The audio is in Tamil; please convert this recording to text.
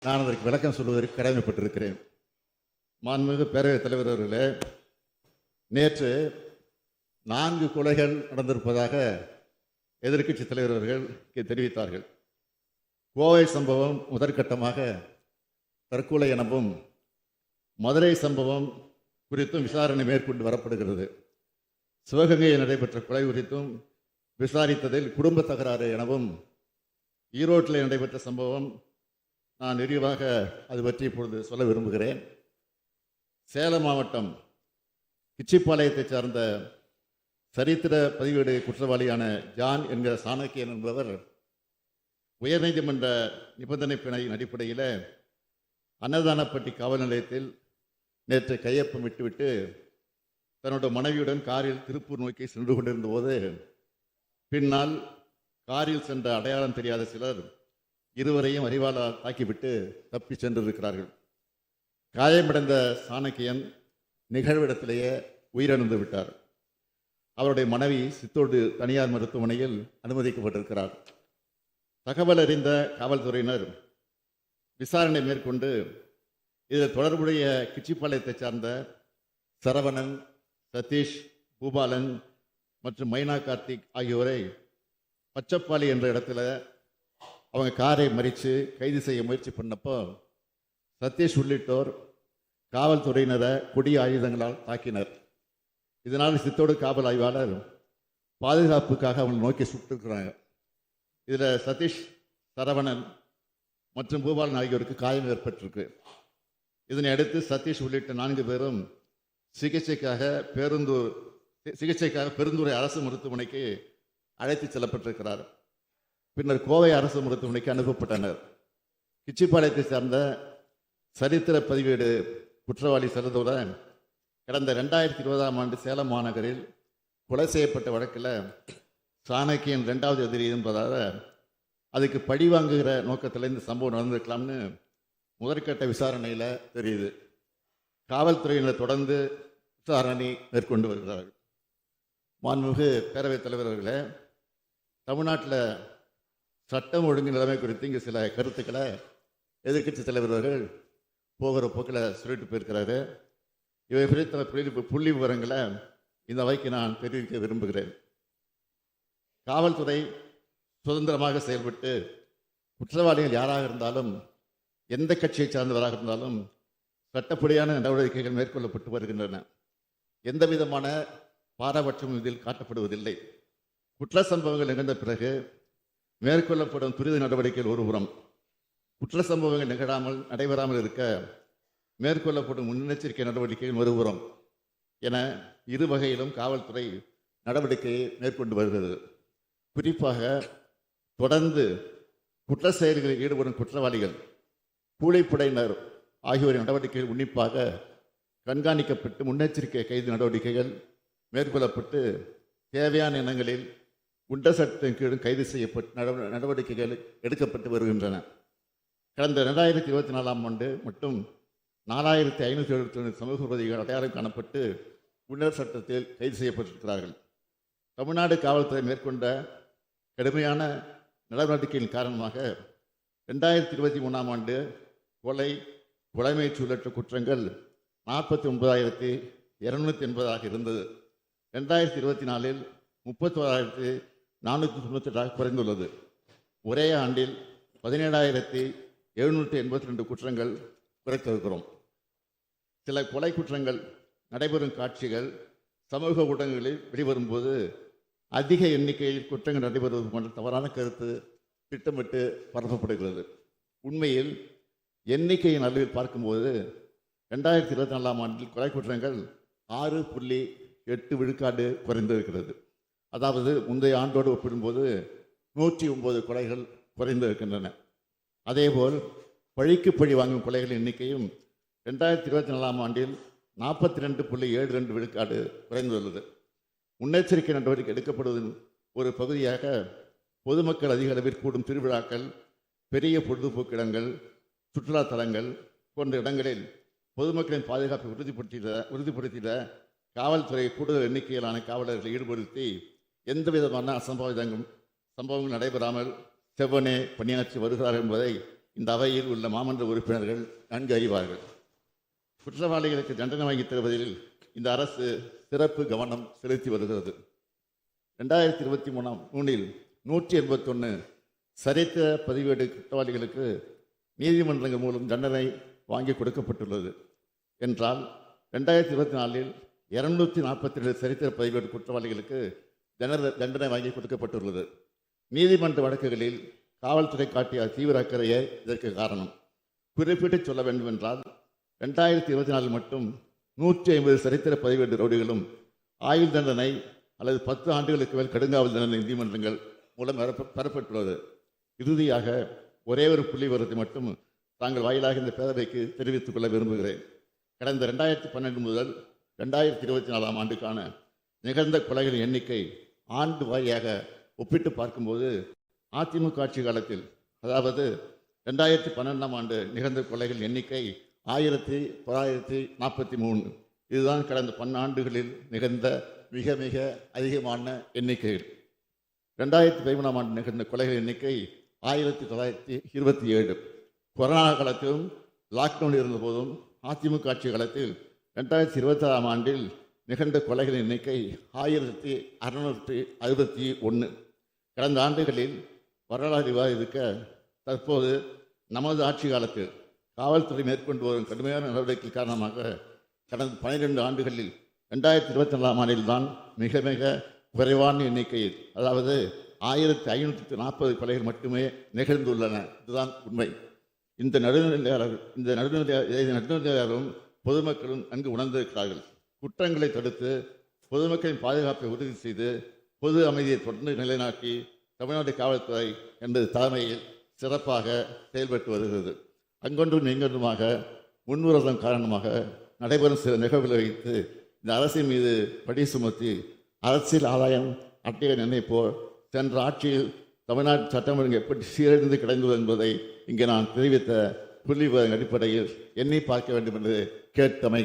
நான் அதற்கு விளக்கம் சொல்வதற்கு கடமைப்பட்டிருக்கிறேன். மாண்புமிகு பேரவைத் தலைவர் அவர்களே, நேற்று 4 கொலைகள் நடந்திருப்பதாக எதிர்க்கட்சி தலைவர் அவர்கள் தெரிவித்தார்கள். கோவை சம்பவம் முதற்கட்டமாக தற்கொலை எனவும் மதுரை சம்பவம் குறித்தும் விசாரணை மேற்கொண்டு வரப்படுகிறது. சிவகங்கையில் நடைபெற்ற கொலை குறித்தும் விசாரித்ததில் குடும்ப தகராறு எனவும், ஈரோட்டில் நடைபெற்ற சம்பவம் நான் விரிவாக அது பற்றி இப்பொழுது சொல்ல விரும்புகிறேன். சேலம் மாவட்டம் கிச்சிப்பாளையத்தைச் சார்ந்த சரித்திர பதிவேடு குற்றவாளியான ஜான் என்கிற சாணக்கியன் என்பவர் உயர்நீதிமன்ற நிபந்தனை பிணையின் அடிப்படையில் அன்னதானப்பட்டி காவல் நிலையத்தில் நேற்று கையொப்பம் விட்டுவிட்டு தன்னுடைய மனைவியுடன் காரில் திருப்பூர் நோக்கி சென்று கொண்டிருந்த போது பின்னால் காரில் சென்ற அடையாளம் தெரியாத சிலர் இருவரையும் அறிவாளால் தாக்கிவிட்டு தப்பி சென்றிருக்கிறார்கள். காயமடைந்த சாணக்கியன் நிகழ்விடத்திலேயே உயிரிழந்து விட்டார். அவருடைய மனைவி சித்தோடு தனியார் மருத்துவமனையில் அனுமதிக்கப்பட்டிருக்கிறார். தகவல் அறிந்த காவல்துறையினர் விசாரணை மேற்கொண்டு இதில் தொடர்புடைய கிச்சிப்பாளையத்தை சார்ந்த சரவணன், சதீஷ், பூபாலன் மற்றும் மைனா கார்த்திக் ஆகியோரை பச்சப்பாளி என்ற இடத்துல அவங்க காரை மறித்து கைது செய்ய முயற்சி பண்ணப்போ சதீஷ் உள்ளிட்டோர் காவல்துறையினரை கொடிய ஆயுதங்களால் தாக்கினர். இதனால் சித்தோடு காவல் ஆய்வாளர் பாதுகாப்புக்காக அவங்களை நோக்கி சுட்டிருக்கிறாங்க. இதில் சதீஷ், சரவணன் மற்றும் பூபாலன் ஆகியோருக்கு காயம் ஏற்பட்டிருக்கு. இதனை அடுத்து சதீஷ் உள்ளிட்ட 4 பேரும் சிகிச்சைக்காக பெருந்துறை அரசு மருத்துவமனைக்கு அழைத்து செல்லப்பட்டிருக்கிறார். பின்னர் கோவை அரசு மருத்துவமனைக்கு அனுப்பப்பட்டனர். கிச்சிப்பாளையத்தை சார்ந்த சரித்திர பதிவேடு குற்றவாளி செல்வதுடன் கடந்த 2020ஆம் ஆண்டு சேலம் மாநகரில் கொலை செய்யப்பட்ட வழக்கில் சாணக்கியன் 2வது எதிரி என்பதால் அதுக்கு பழி வாங்குகிற நோக்கத்தில் இந்த சம்பவம் நடந்திருக்கலாம்னு முதற்கட்ட விசாரணையில் தெரியுது. காவல்துறையினர் தொடர்ந்து விசாரணை மேற்கொண்டு வருகிறார்கள். மாண்புமிகு பேரவைத் தலைவர் அவர்களே, தமிழ்நாட்டில் சட்டம் ஒழுங்கு நிலைமை குறித்து இங்கே சில கருத்துக்களை எதிர்க்கட்சி தலைவர் அவர்கள் போகிற போக்கில் சொல்லிட்டு போயிருக்கிறாரு. இவை குறித்த புள்ளி விவரங்களை இந்த வைக்கு நான் தெரிவிக்க விரும்புகிறேன். காவல்துறை சுதந்திரமாக செயல்பட்டு குற்றவாளிகள் யாராக இருந்தாலும், எந்த கட்சியை சார்ந்தவராக இருந்தாலும் சட்டப்படியான நடவடிக்கைகள் மேற்கொள்ளப்பட்டு வருகின்றன. எந்த விதமான பாரபட்சமும் இதில் காட்டப்படுவதில்லை. குற்ற சம்பவங்கள் நிகழ்ந்த பிறகு மேற்கொள்ளப்படும் துரித நடவடிக்கைகள் ஒருபுறம், குற்ற சம்பவங்கள் நடைபெறாமல் இருக்க மேற்கொள்ளப்படும் முன்னெச்சரிக்கை நடவடிக்கைகள் மறுபுறம் என இரு வகையிலும் காவல்துறை நடவடிக்கையை மேற்கொண்டு வருகிறது. குறிப்பாக தொடர்ந்து குற்ற செயல்களில் ஈடுபடும் குற்றவாளிகள், கூலிப்படையினர் ஆகியோரின் நடவடிக்கைகள் உன்னிப்பாக கண்காணிக்கப்பட்டு முன்னெச்சரிக்கை கைது நடவடிக்கைகள் மேற்கொள்ளப்பட்டு தேவையான இனங்களில் குண்டர் சட்டத்தின் கீழும் கைது செய்யப்பட்டு நடவடிக்கைகள் எடுக்கப்பட்டு வருகின்றன. கடந்த 2024ஆம் ஆண்டு மட்டும் 4571 சமூக விரோதிகள் அடையாளம் காணப்பட்டு குண்டர் சட்டத்தில் கைது செய்யப்பட்டிருக்கிறார்கள். தமிழ்நாடு காவல்துறை மேற்கொண்ட கடுமையான நடவடிக்கையின் காரணமாக 2023ஆம் ஆண்டு கொலைமை சூழற்ற குற்றங்கள் 49,280 இருந்தது. 2024இல் 31,498 குறைந்துள்ளது. ஒரே ஆண்டில் 17,782 குற்றங்கள் குறைத்திருக்கிறோம். சில கொலை குற்றங்கள் நடைபெறும் காட்சிகள் சமூக ஊடகங்களில் வெளிவரும்போது அதிக எண்ணிக்கையில் குற்றங்கள் நடைபெறுவது போன்ற தவறான கருத்து திட்டமிட்டு பரப்பப்படுகிறது. உண்மையில் எண்ணிக்கையின் அளவில் பார்க்கும்போது 2024ஆம் ஆண்டில் கொலை குற்றங்கள் 6.8 விழுக்காடு குறைந்திருக்கிறது. அதாவது முந்தைய ஆண்டோடு ஒப்பிடும்போது 109 கொலைகள் குறைந்திருக்கின்றன. அதேபோல் பழிக்கு பழி வாங்கும் கொலைகளின் எண்ணிக்கையும் 2024ஆம் ஆண்டில் 42.72 விழுக்காடு குறைந்துள்ளது. முன்னெச்சரிக்கை நடவடிக்கை எடுக்கப்படுவதன் ஒரு பகுதியாக பொதுமக்கள் அதிக அளவில் கூடும் திருவிழாக்கள், பெரிய பொழுதுபோக்கு இடங்கள், சுற்றுலா தலங்கள் போன்ற இடங்களில் பொதுமக்களின் பாதுகாப்பை உறுதிப்படுத்திட காவல்துறை கூடுதல் எண்ணிக்கையிலான காவலர்களை ஈடுபடுத்தி எந்த விதமான சம்பவங்கள் நடைபெறாமல் செவ்வனே பணியாற்றி வருகிறார்கள் என்பதை இந்த அவையில் உள்ள மாமன்ற உறுப்பினர்கள் நன்கு அறிவார்கள். குற்றவாளிகளுக்கு தண்டனை வாங்கித் தருவதில் இந்த அரசு சிறப்பு கவனம் செலுத்தி வருகிறது. 2023 181 சரித்திர பதிவேடு குற்றவாளிகளுக்கு நீதிமன்றங்கள் மூலம் தண்டனை வாங்கி கொடுக்கப்பட்டுள்ளது என்றால் 2024 242 சரித்திர பதிவேடு குற்றவாளிகளுக்கு தண்டனை வாங்கி கொடுக்கப்பட்டுள்ளது. நீதிமன்ற வழக்குகளில் காவல்துறை காட்டிய தீவிர அக்கறையே இதற்கு காரணம். குறிப்பிட்டு சொல்ல வேண்டுமென்றால் 2024 மட்டும் 150 சரித்திர பதிவேடு ரவுடிகளும் ஆயுள் தண்டனை அல்லது 10 ஆண்டுகளுக்கு மேல் கடுங்காவல் தண்டனை நீதிமன்றங்கள் மூலம் பெறப்பட்டுள்ளது. இறுதியாக ஒரே ஒரு புள்ளி விவரத்தை மட்டும் தாங்கள் வாயிலாக இந்த பேரவைக்கு தெரிவித்துக் கொள்ள விரும்புகிறேன். கடந்த 2012 முதல் 2024 ஆண்டுக்கான நிகழ்ந்த கொலைகளின் எண்ணிக்கை ஆண்டு வாரியாக ஒப்பிட்டு பார்க்கும்போது அதிமுக ஆட்சி காலத்தில், அதாவது 2012 ஆண்டு நிகழ்ந்த கொலைகள் எண்ணிக்கை 1943. இதுதான் கடந்த 10 ஆண்டுகளில் நிகழ்ந்த மிக மிக அதிகமான எண்ணிக்கைகள். 2013 ஆண்டு நிகழ்ந்த கொலைகள் எண்ணிக்கை 1927. கொரோனா காலத்திலும் லாக்டவுன் இருந்தபோதும் அதிமுக ஆட்சி காலத்தில் 2026 ஆண்டில் நிகழ்ந்த கொலைகளின் எண்ணிக்கை 1661. கடந்த ஆண்டுகளில் வரலாறு விவாதிக்க தற்போது நமது ஆட்சி காலத்தில் காவல்துறை மேற்கொண்டு வரும் கடுமையான நடவடிக்கை காரணமாக கடந்த 12 ஆண்டுகளில் 2024 ஆண்டில்தான் மிக மிக குறைவான எண்ணிக்கையில், அதாவது 1540 கொலைகள் மட்டுமே நிகழ்ந்துள்ளன. இதுதான் உண்மை. இந்த நடுநிலையாளரும் பொதுமக்களும் நன்கு உணர்ந்திருக்கிறார்கள். குற்றங்களை தடுத்து பொதுமக்களின் பாதுகாப்பை உறுதி செய்து பொது அமைதியை தொடர்ந்து நிலைநாட்டி தமிழ்நாடு காவல்துறை என்பது தலைமையில் சிறப்பாக செயல்பட்டு வருகிறது. அங்கொன்றும் இங்கொன்றுமாக முன்விரோதம் காரணமாக நடைபெறும் சில நிகழ்வுகளை வைத்து இந்த அரசின் மீது படி சுமத்தி அரசியல் ஆதாயம் அட்டைய நினைப்போர் சென்ற ஆட்சியில் தமிழ்நாட்டு சட்டம் ஒழுங்கு எப்படி சீரழிந்து கிடந்தது என்பதை இங்கே நான் தெரிவித்த புள்ளி விவரங்கள் அடிப்படையில் எண்ணி பார்க்க வேண்டும் என்று கேட்டமை